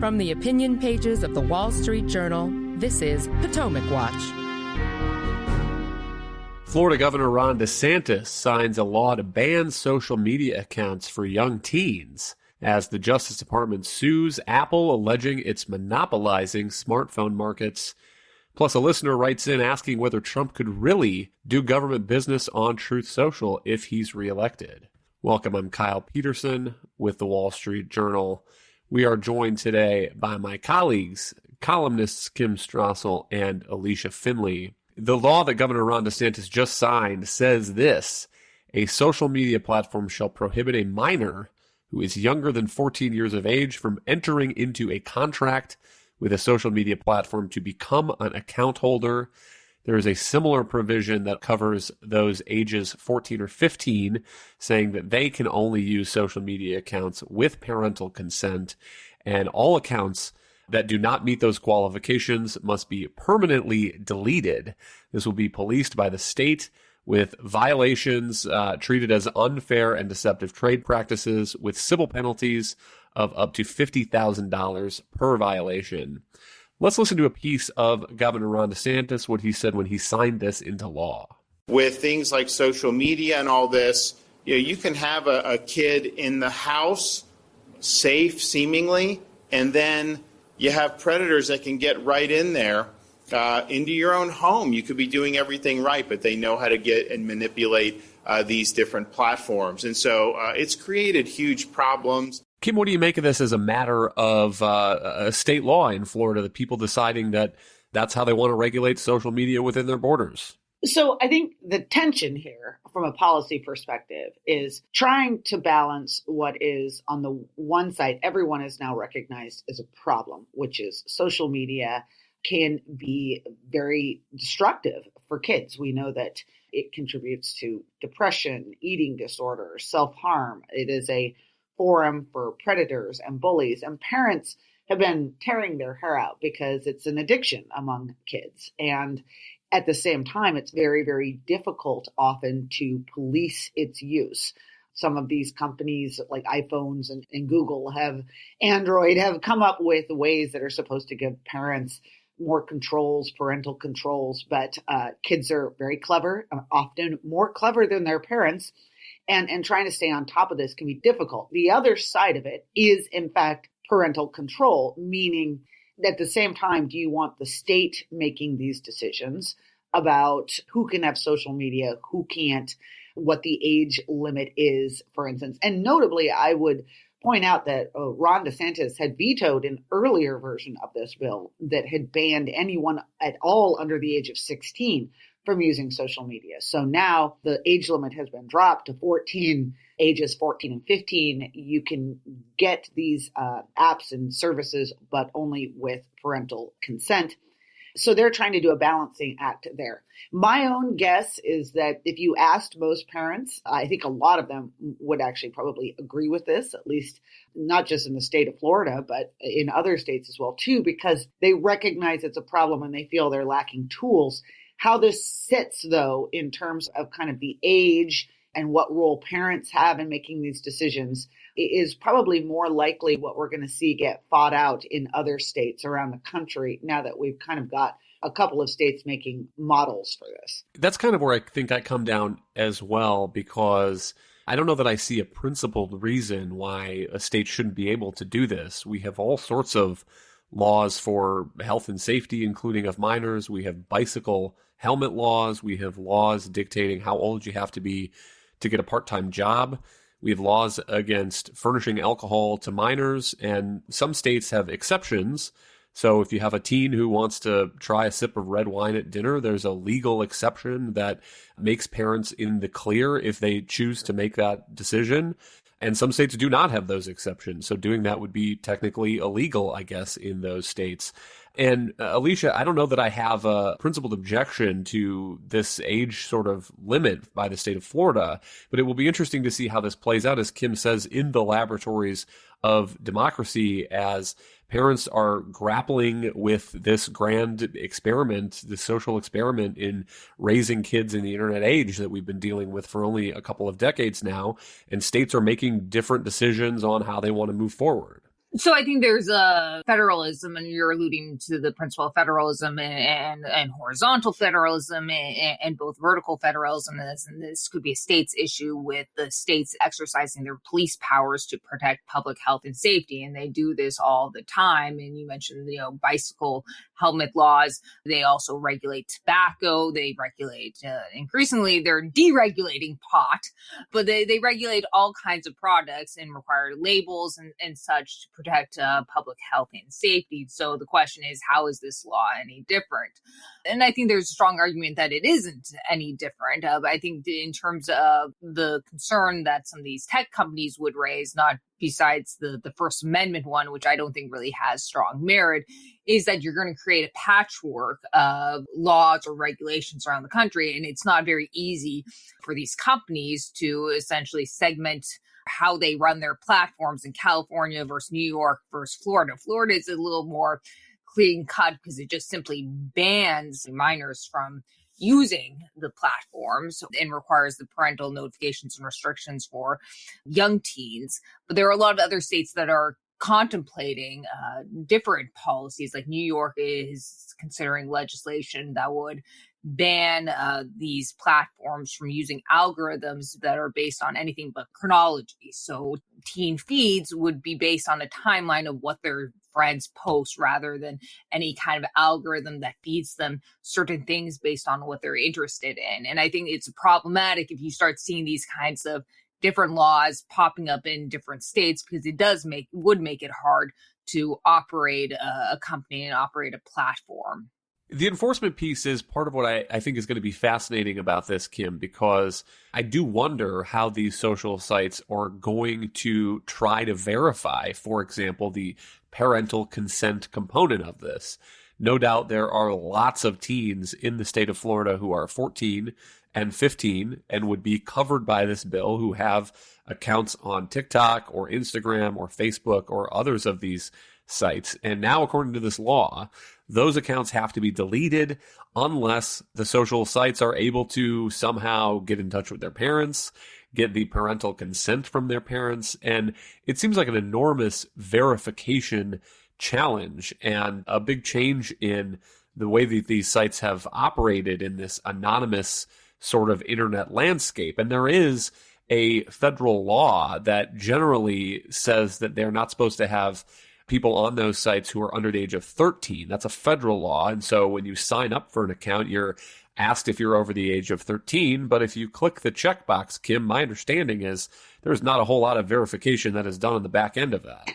From the opinion pages of the Wall Street Journal, this is Potomac Watch. Florida Governor Ron DeSantis signs a law to ban social media accounts for young teens as the Justice Department sues Apple, alleging it's monopolizing smartphone markets. Plus, a listener writes in asking whether Trump could really do government business on Truth Social if he's reelected. Welcome, I'm Kyle Peterson with the Wall Street Journal. We are joined today by my colleagues, columnists Kim Strassel and Alicia Finley. The law that Governor Ron DeSantis just signed says this: a social media platform shall prohibit a minor who is younger than 14 years of age from entering into a contract with a social media platform to become an account holder. There is a similar provision that covers those ages 14 or 15, saying that they can only use social media accounts with parental consent, and all accounts that do not meet those qualifications must be permanently deleted. This will be policed by the state with violations treated as unfair and deceptive trade practices with civil penalties of up to $50,000 per violation. Let's listen to a piece of Governor Ron DeSantis, what he said when he signed this into law. With things like social media and all this, you can have a kid in the house, safe seemingly, and then you have predators that can get right in there into your own home. You could be doing everything right, but they know how to get and manipulate these different platforms. And so it's created huge problems. Kim, what do you make of this as a matter of a state law in Florida, the people deciding that that's how they want to regulate social media within their borders? So I think the tension here from a policy perspective is trying to balance what is on the one side, everyone is now recognized as a problem, which is social media can be very destructive for kids. We know that it contributes to depression, eating disorders, self-harm. It is a forum for predators and bullies, and parents have been tearing their hair out because it's an addiction among kids. And at the same time, it's very, very difficult often to police its use. Some of these companies like iPhones and Google Android have come up with ways that are supposed to give parents more controls, parental controls, but kids are very clever, often more clever than their parents, and trying to stay on top of this can be difficult. The other side of it is, in fact, parental control, meaning at the same time, do you want the state making these decisions about who can have social media, who can't, what the age limit is, for instance? And notably, I would point out that Ron DeSantis had vetoed an earlier version of this bill that had banned anyone at all under the age of 16 from using social media. So now the age limit has been dropped to 14, ages 14 and 15. You can get these apps and services, but only with parental consent. So they're trying to do a balancing act there. My own guess is that if you asked most parents, I think a lot of them would actually probably agree with this, at least not just in the state of Florida, but in other states as well, too, because they recognize it's a problem and they feel they're lacking tools. How this sits, though, in terms of kind of the age and what role parents have in making these decisions is probably more likely what we're going to see get fought out in other states around the country now that we've kind of got a couple of states making models for this. That's kind of where I think I come down as well, because I don't know that I see a principled reason why a state shouldn't be able to do this. We have all sorts of laws for health and safety, including of minors. We have bicycle helmet laws. We have laws dictating how old you have to be to get a part-time job. We have laws against furnishing alcohol to minors, and some states have exceptions. So if you have a teen who wants to try a sip of red wine at dinner, there's a legal exception that makes parents in the clear if they choose to make that decision. And some states do not have those exceptions. So doing that would be technically illegal, I guess, in those states. And Alicia, I don't know that I have a principled objection to this age sort of limit by the state of Florida, but it will be interesting to see how this plays out, as Kim says, in the laboratories of democracy, as parents are grappling with this grand experiment, this social experiment in raising kids in the internet age that we've been dealing with for only a couple of decades now, and states are making different decisions on how they want to move forward. So I think there's a federalism, and you're alluding to the principle of federalism and horizontal federalism and both vertical federalism. And this could be a state's issue with the states exercising their police powers to protect public health and safety. And they do this all the time. And you mentioned, bicycle helmet laws. They also regulate tobacco. They regulate, increasingly, they're deregulating pot, but they regulate all kinds of products and require labels and such to protect public health and safety. So the question is, how is this law any different? And I think there's a strong argument that it isn't any different. But I think in terms of the concern that some of these tech companies would raise, not besides the First Amendment one, which I don't think really has strong merit, is that you're going to create a patchwork of laws or regulations around the country. And it's not very easy for these companies to essentially segment how they run their platforms in California versus New York versus Florida. Florida is a little more clean cut because it just simply bans minors from using the platforms and requires the parental notifications and restrictions for young teens. But there are a lot of other states that are contemplating different policies. Like New York is considering legislation that would ban these platforms from using algorithms that are based on anything but chronology. So teen feeds would be based on a timeline of what their friends post rather than any kind of algorithm that feeds them certain things based on what they're interested in. And I think it's problematic if you start seeing these kinds of different laws popping up in different states, because it would make it hard to operate a company and operate a platform. The enforcement piece is part of what I think is going to be fascinating about this, Kim, because I do wonder how these social sites are going to try to verify, for example, the parental consent component of this. No doubt there are lots of teens in the state of Florida who are 14 and 15 and would be covered by this bill, who have accounts on TikTok or Instagram or Facebook or others of these sites. And now, according to this law, those accounts have to be deleted unless the social sites are able to somehow get in touch with their parents, get the parental consent from their parents. And it seems like an enormous verification challenge and a big change in the way that these sites have operated in this anonymous sort of internet landscape. And there is a federal law that generally says that they're not supposed to have people on those sites who are under the age of 13. That's a federal law. And so when you sign up for an account, you're asked if you're over the age of 13. But if you click the checkbox, Kim, my understanding is there's not a whole lot of verification that is done on the back end of that.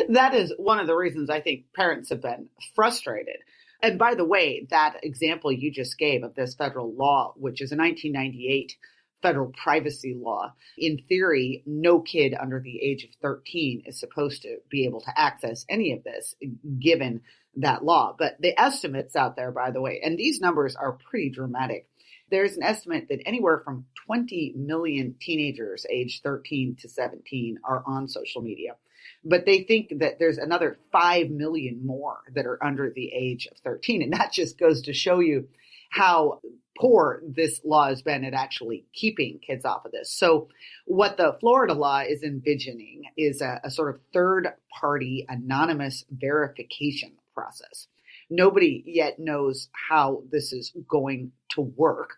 That is one of the reasons I think parents have been frustrated. And by the way, that example you just gave of this federal law, which is a 1998 federal privacy law, in theory, no kid under the age of 13 is supposed to be able to access any of this, given that law. But the estimates out there, by the way, and these numbers are pretty dramatic. There's an estimate that anywhere from 20 million teenagers aged 13 to 17 are on social media. But they think that there's another 5 million more that are under the age of 13. And that just goes to show you how poor this law has been at actually keeping kids off of this. So what the Florida law is envisioning is a sort of third-party anonymous verification process. Nobody yet knows how this is going to work.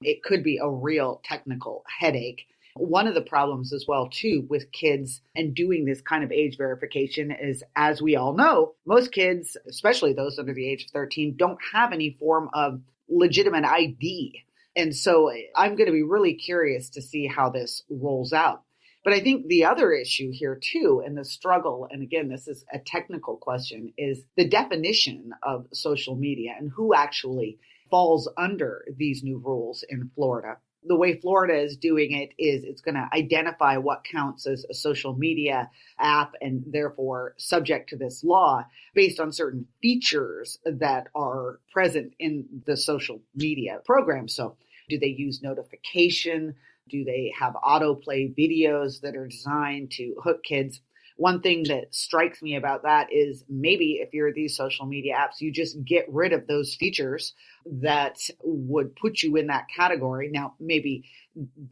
It could be a real technical headache. One of the problems as well, too, with kids and doing this kind of age verification is, as we all know, most kids, especially those under the age of 13, don't have any form of legitimate ID. And so I'm going to be really curious to see how this rolls out. But I think the other issue here, too, and the struggle, and again, this is a technical question, is the definition of social media and who actually falls under these new rules in Florida. The way Florida is doing it is it's going to identify what counts as a social media app and therefore subject to this law based on certain features that are present in the social media program. So do they use notification? Do they have autoplay videos that are designed to hook kids? one thing that strikes me about that is maybe if you're these social media apps, you just get rid of those features that would put you in that category. Now, maybe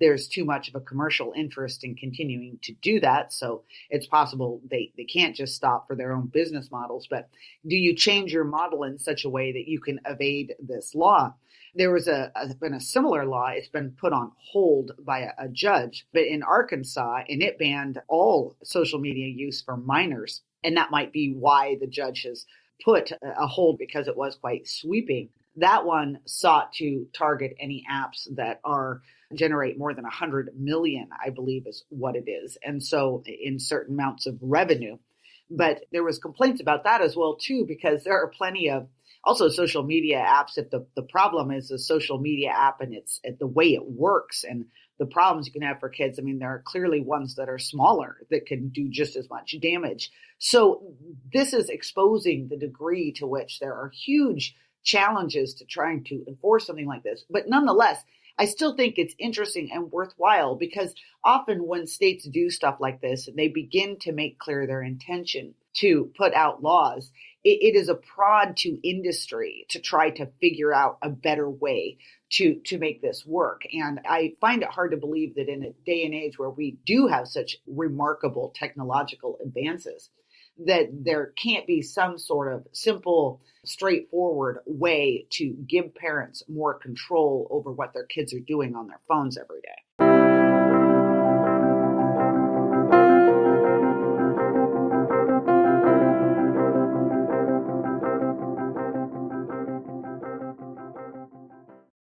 there's too much of a commercial interest in continuing to do that. So it's possible they can't just stop for their own business models. But do you change your model in such a way that you can evade this law? There was been a similar law. It's been put on hold by a judge, but in Arkansas, and it banned all social media use for minors. And that might be why the judge has put a hold, because it was quite sweeping. That one sought to target any apps that generate more than 100 million, I believe is what it is. And so in certain amounts of revenue. But there was complaints about that as well, too, because there are plenty of also social media apps. If the problem is a social media app and it's the way it works and the problems you can have for kids, I mean, there are clearly ones that are smaller that can do just as much damage. So this is exposing the degree to which there are huge challenges to trying to enforce something like this. But nonetheless, I still think it's interesting and worthwhile, because often when states do stuff like this and they begin to make clear their intention to put out laws, it is a prod to industry to try to figure out a better way to make this work. And I find it hard to believe that in a day and age where we do have such remarkable technological advances, that there can't be some sort of simple, straightforward way to give parents more control over what their kids are doing on their phones every day.